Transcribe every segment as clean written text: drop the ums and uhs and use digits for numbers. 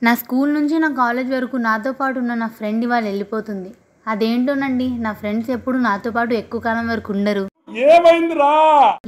నా స్కూల్ నుంచి నా కాలేజ్ వరకు నాతో పాటు ఉన్న నా ఫ్రెండ్ ఇవాళ వెళ్ళిపోతుంది. అదేంటోనండి, నా ఫ్రెండ్స్ ఎప్పుడు నాతో పాటు ఎక్కువ కాలం వరకు ఉండరు.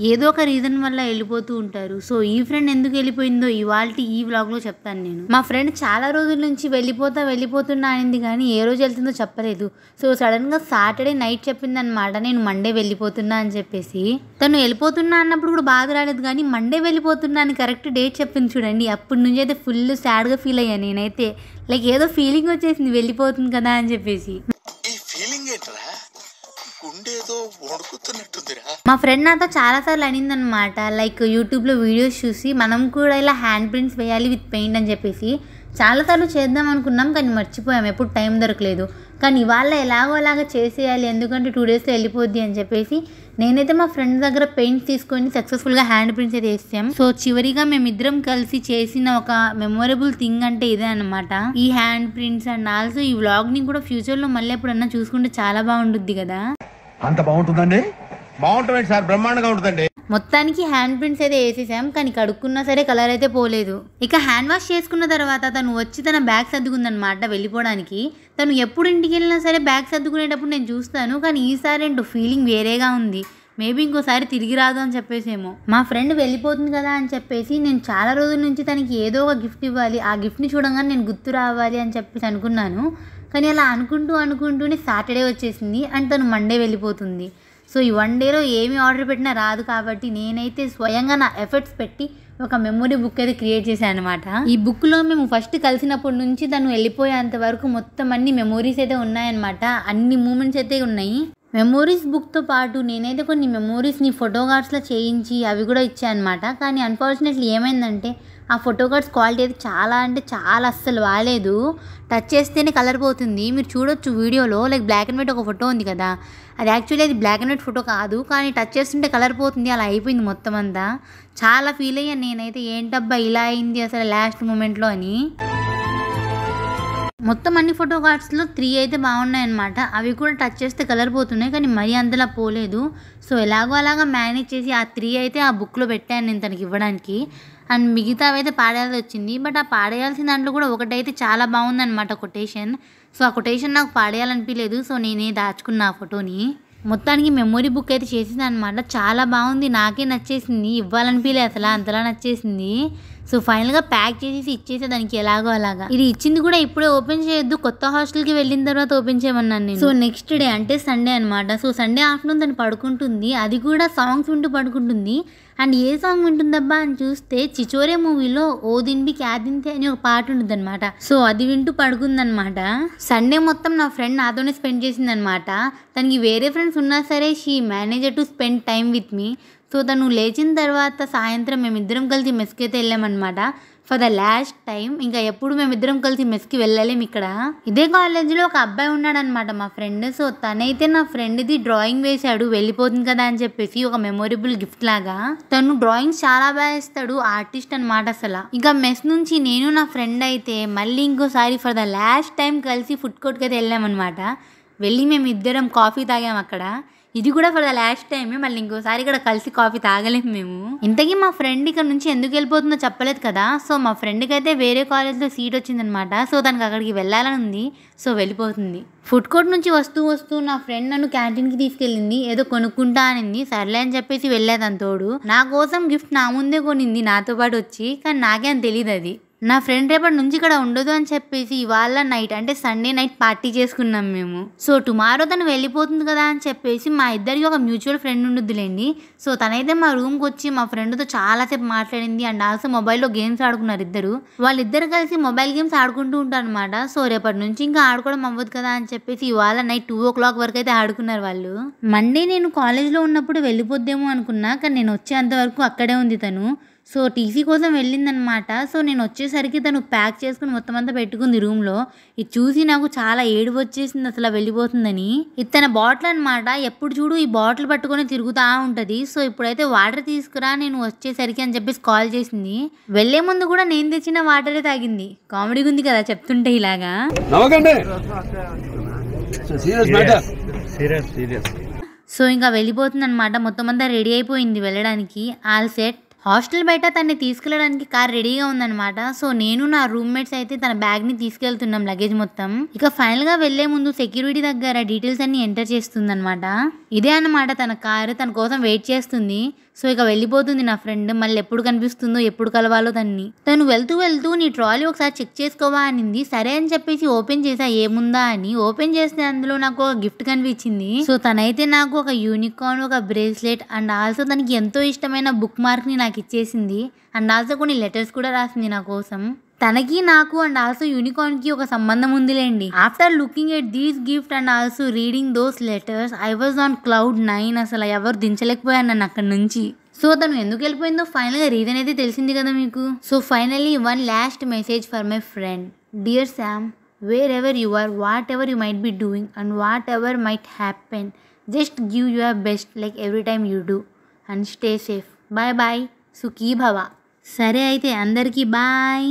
ఏదో ఒక రీజన్ వల్ల వెళ్ళిపోతూ ఉంటారు. సో ఈ ఫ్రెండ్ ఎందుకు వెళ్ళిపోయిందో ఇవాల్టి ఈ వ్లాగ్ లో చెప్తాను నేను. మా ఫ్రెండ్ చాలా రోజుల నుంచి వెళ్ళిపోతున్నా అనింది, కానీ ఏ రోజు వెళ్తుందో చెప్పలేదు. సో సడన్ గా సాటర్డే నైట్ చెప్పింది అనమాట, నేను మండే వెళ్ళిపోతున్నా అని చెప్పేసి. తను వెళ్ళిపోతున్నా అన్నప్పుడు కూడా బాధ రాలేదు, కానీ మండే వెళ్ళిపోతున్నా అని కరెక్ట్ డేట్ చెప్పింది చూడండి. అప్పటి నుంచి అయితే ఫుల్ సాడ్ గా ఫీల్ అయ్యాను నేనైతే. లైక్ ఏదో ఫీలింగ్ వచ్చేసింది వెళ్ళిపోతుంది కదా అని చెప్పేసి. మా ఫ్రెండ్ నాతో చాలా సార్లు అనింది అనమాట, లైక్ యూట్యూబ్ లో వీడియోస్ చూసి మనం కూడా ఇలా హ్యాండ్ ప్రింట్స్ వేయాలి విత్ పెయింట్ అని చెప్పేసి. చాలాసార్లు చేద్దాం అనుకున్నాం, కానీ మర్చిపోయాం, ఎప్పుడు టైం దొరకలేదు. కానీ ఇవాళ ఎలాగో అలాగా చేసేయాలి, ఎందుకంటే 2 days వెళ్ళిపోద్ది అని చెప్పేసి నేనైతే మా ఫ్రెండ్ దగ్గర పెయింట్స్ తీసుకొని సక్సెస్ఫుల్గా హ్యాండ్ ప్రింట్స్ అయితే వేసాం. సో చివరిగా మేమిద్దరం కలిసి చేసిన ఒక మెమొరబుల్ థింగ్ అంటే ఇదే అనమాట, ఈ హ్యాండ్ ప్రింట్స్. అండ్ ఆల్సో ఈ వ్లాగ్ని కూడా ఫ్యూచర్లో మళ్ళీ ఎప్పుడన్నా చూసుకుంటే చాలా బాగుంటుంది కదా. అంత బాగుంటుందండి? బాగుంటుంది సార్, బ్రహ్మాండంగా ఉంటుందండి. మొత్తానికి హ్యాండ్ ప్రింట్స్ అయితే వేసేసాం, కానీ కడుక్కున్నా సరే కలర్ అయితే పోలేదు. ఇక హ్యాండ్ వాష్ చేసుకున్న తర్వాత తను వచ్చి తన బ్యాగ్ సర్దుకుందనమాట వెళ్ళిపోవడానికి. తను ఎప్పుడు ఇంటికి వెళ్ళినా సరే బ్యాగ్ సర్దుకునేటప్పుడు నేను చూస్తాను, కానీ ఈసారి ఏంటో ఫీలింగ్ వేరేగా ఉంది. మేబీ ఇంకోసారి తిరిగి రాదు అని చెప్పేసేమో. మా ఫ్రెండ్ వెళ్ళిపోతుంది కదా అని చెప్పేసి నేను చాలా రోజుల నుంచి తనకి ఏదో ఒక గిఫ్ట్ ఇవ్వాలి, ఆ గిఫ్ట్ని చూడంగానే నేను గుర్తు రావాలి అని చెప్పేసి అనుకున్నాను. కానీ అలా అనుకుంటూనే సాటర్డే వచ్చేసింది అండ్ తను మండే వెళ్ళిపోతుంది. సో ఈ 1 dayలో ఏమి ఆర్డర్ పెట్టినా రాదు, కాబట్టి నేనైతే స్వయంగా నా ఎఫర్ట్స్ పెట్టి ఒక మెమొరీ బుక్ అయితే క్రియేట్ చేశాను అనమాట. ఈ బుక్లో మేము ఫస్ట్ కలిసినప్పటి నుంచి తను వెళ్ళిపోయేంత వరకు మొత్తం అన్ని మెమొరీస్ అయితే ఉన్నాయన్నమాట. అన్ని మూమెంట్స్ అయితే ఉన్నాయి. మెమొరీస్ బుక్తో పాటు నేనైతే కొన్ని మెమొరీస్ని ఫోటో కార్డ్స్లో చేయించి అవి కూడా ఇచ్చాను అనమాట. కానీ అన్ఫార్చునేట్లీ ఏమైందంటే ఆ ఫోటో కార్డ్స్ క్వాలిటీ అయితే చాలా అంటే చాలా అస్సలు బాగాలేదు. టచ్ చేస్తేనే కలర్ పోతుంది. మీరు చూడొచ్చు వీడియోలో, లైక్ బ్లాక్ అండ్ వైట్ ఒక ఫోటో ఉంది కదా, అది యాక్చువల్లీ అది బ్లాక్ అండ్ వైట్ ఫోటో కాదు, కానీ టచ్ చేస్తుంటే కలర్ పోతుంది. అలా అయిపోయింది మొత్తం అంతా. చాలా ఫీల్ అయ్యాను నేనైతే, ఏంటబ్బా ఇలా అయింది అసలు లాస్ట్ మూమెంట్లో అని. మొత్తం అన్ని ఫోటో కార్డ్స్లో 3 అయితే బాగున్నాయి అనమాట. అవి కూడా టచ్ చేస్తే కలర్ పోతున్నాయి, కానీ మరీ అంతలా పోలేదు. సో ఎలాగో అలాగా మేనేజ్ చేసి ఆ 3 అయితే ఆ బుక్లో పెట్టాను నేను తనకి ఇవ్వడానికి. అండ్ మిగతావి అయితే పాడేయాల్సి వచ్చింది. బట్ ఆ పాడేయాల్సిన దాంట్లో కూడా ఒకటైతే చాలా బాగుందన్నమాట కొటేషన్. సో ఆ కొటేషన్ నాకు పాడేయాలనిపించలేదు, సో నేనే దాచుకున్నా ఆ ఫోటోని. మొత్తానికి మెమొరీ బుక్ అయితే చేసింది అనమాట. చాలా బాగుంది, నాకే నచ్చేసింది, ఇవ్వాలనిపించలేదు అసలు, అంతలా నచ్చేసింది. సో ఫైనల్గా ప్యాక్ చేసేసి ఇచ్చేసే దానికి ఎలాగో అలాగా. ఇది ఇచ్చింది కూడా ఇప్పుడే ఓపెన్ చేయొద్దు, కొత్త హాస్టల్కి వెళ్ళిన తర్వాత ఓపెన్ చేయమన్నాను నేను. సో నెక్స్ట్ డే అంటే సండే అనమాట. సో సండే ఆఫ్టర్నూన్ తను పడుకుంటుంది, అది కూడా సాంగ్స్ వింటూ పడుకుంటుంది. అండ్ ఏ సాంగ్ వింటుందబ్బా అని చూస్తే చిచోరే మూవీలో ఓ దిన్బి క్యాదింతే అని ఒక పాట ఉంటుంది అనమాట. సో అది వింటూ పడుకుందనమాట. సండే మొత్తం నా ఫ్రెండ్ నాతోనే స్పెండ్ చేసిందనమాట. తనకి వేరే ఫ్రెండ్స్ ఉన్నా సరే she manager to spend time with me. So తను లేచిన తర్వాత సాయంత్రం మేమిద్దరం కలిసి మెస్కి అయితే వెళ్ళామన్నమాట ఫర్ ద లాస్ట్ టైం. ఇంకా ఎప్పుడు మేమిద్దరం కలిసి మెస్కి వెళ్ళలేము. ఇక్కడ ఇదే కాలేజీలో ఒక అబ్బాయి ఉన్నాడనమాట మా ఫ్రెండ్. సో తనైతే నా ఫ్రెండ్ది డ్రాయింగ్ వేశాడు వెళ్ళిపోతుంది కదా అని చెప్పేసి, ఒక మెమొరబుల్ గిఫ్ట్ లాగా. తను డ్రాయింగ్స్ చాలా బాగా వేస్తాడు, ఆర్టిస్ట్ అనమాట అసలు. ఇంకా మెస్ నుంచి నేను నా ఫ్రెండ్ అయితే మళ్ళీ ఇంకోసారి ఫర్ ద లాస్ట్ టైం కలిసి ఫుడ్ కోర్ట్కి అయితే వెళ్ళామన్నమాట. వెళ్ళి మేము ఇద్దరం కాఫీ తాగాము అక్కడ. ఇది కూడా ఫర్ ద లాస్ట్ టైమే, మళ్ళీ ఇంకోసారి ఇక్కడ కలిసి కాఫీ తాగలేము మేము. ఇంతకీ మా ఫ్రెండ్ ఇక్కడ నుంచి ఎందుకు వెళ్ళిపోతుందో చెప్పలేదు కదా. సో మా ఫ్రెండ్కి అయితే వేరే కాలేజ్లో సీట్ వచ్చిందనమాట. సో తనకు అక్కడికి వెళ్ళాలని ఉంది, సో వెళ్ళిపోతుంది. ఫుడ్ కోర్ట్ నుంచి వస్తూ నా ఫ్రెండ్ నన్ను క్యాంటీన్కి తీసుకెళ్ళింది, ఏదో కొనుక్కుంటా అనింది. సర్లే అని చెప్పేసి వెళ్ళేదని తోడు నా కోసం గిఫ్ట్ నా ముందే కొనింది నాతో పాటు వచ్చి, కానీ నాకేం తెలియదు అది. నా ఫ్రెండ్ రేపటి నుంచి ఇక్కడ ఉండదు అని చెప్పేసి ఇవాళ నైట్ అంటే సండే నైట్ పార్టీ చేసుకున్నాం మేము. సో టుమారో తను వెళ్ళిపోతుంది కదా అని చెప్పేసి మా ఇద్దరికి ఒక మ్యూచువల్ ఫ్రెండ్ ఉండొద్దులేండి. సో తనైతే మా రూమ్కి వచ్చి మా ఫ్రెండ్తో చాలాసేపు మాట్లాడింది. అండ్ ఆల్సో మొబైల్లో గేమ్స్ ఆడుకున్నారు ఇద్దరు. వాళ్ళిద్దరు కలిసి మొబైల్ గేమ్స్ ఆడుకుంటూ ఉంటారు అనమాట. సో రేపటి నుంచి ఇంకా ఆడుకోవడం అవ్వదు కదా అని చెప్పేసి ఇవాళ నైట్ 2 o'clock వరకు అయితే ఆడుకున్నారు వాళ్ళు. మండే నేను కాలేజ్లో ఉన్నప్పుడు వెళ్ళిపోద్దేమో అనుకున్నా, కానీ నేను వచ్చేంత వరకు అక్కడే ఉంది తను. సో టీసీ కోసం వెళ్ళిందనమాట. సో నేను వచ్చేసరికి తను ప్యాక్ చేసుకుని మొత్తం అంతా పెట్టుకుంది రూమ్లో. ఇది చూసి నాకు చాలా ఏడుపు వచ్చేసింది అసలు వెళ్ళిపోతుందని. ఇది తన బాటిల్ అనమాట, ఎప్పుడు చూడు ఈ బాటిల్ పట్టుకొని తిరుగుతూ ఉంటుంది. సో ఇప్పుడైతే వాటర్ తీసుకురా నేను వచ్చేసరికి అని చెప్పేసి కాల్ చేసింది. వెళ్లే ముందు కూడా నేను తెచ్చిన వాటరే తాగింది. కామెడీగా ఉంది కదా చెప్తుంటే ఇలాగా. సో ఇంకా వెళ్ళిపోతుంది అనమాట. మొత్తం అంతా రెడీ అయిపోయింది వెళ్ళడానికి, ఆల్ సెట్. హాస్టల్ బయట తనని తీసుకెళ్ళడానికి కార్ రెడీగా ఉందన్నమాట. సో నేను నా రూమ్మేట్స్ అయితే తన బ్యాగ్ని తీసుకెళ్తున్నాం, లగేజ్ మొత్తం. ఇక ఫైనల్గా వెళ్లే ముందు సెక్యూరిటీ దగ్గర డీటెయిల్స్ అన్ని ఎంటర్ చేస్తుందన్నమాట. ఇదే అన్నమాట తన కారు, తన కోసం వెయిట్ చేస్తుంది. సో ఇక వెళ్ళిపోతుంది నా ఫ్రెండ్. మళ్ళీ ఎప్పుడు కనిపిస్తుందో, ఎప్పుడు కలవాలో తన్ని. తను వెళ్తూ వెళ్తూ నీ ట్రాలీ ఒకసారి చెక్ చేసుకోవా అనింది. సరే అని చెప్పేసి ఓపెన్ చేసా ఏముందా అని. ఓపెన్ చేస్తే అందులో నాకు ఒక గిఫ్ట్ కనిపించింది. సో తనైతే నాకు ఒక యూనికార్న్, ఒక బ్రేస్లెట్ అండ్ ఆల్సో తనకి ఎంతో ఇష్టమైన బుక్ మార్క్ ని నాకు ఇచ్చేసింది. అండ్ ఆల్సో కొన్ని లెటర్స్ కూడా రాసింది నా కోసం. తనకి నాకు అండ్ ఆల్సో యూనికార్న్ కి ఒక సంబంధం ఉందిలేండి. After looking at these gift and also reading those letters I was on cloud 9. అసలు ఎవరు దించలేకపోయాను నన్ను అక్కడి నుంచి. సో తను ఎందుకు వెళ్ళిపోయిందో ఫైనల్గా రీజన్ అయితే తెలిసింది కదా మీకు. So finally one last message for my friend. Dear Sam, wherever you are, whatever you might be doing and whatever might happen, just give your best like every time you do and stay safe. Bye bye, సుఖీ భవ. సరే అయితే అందరికీ bye.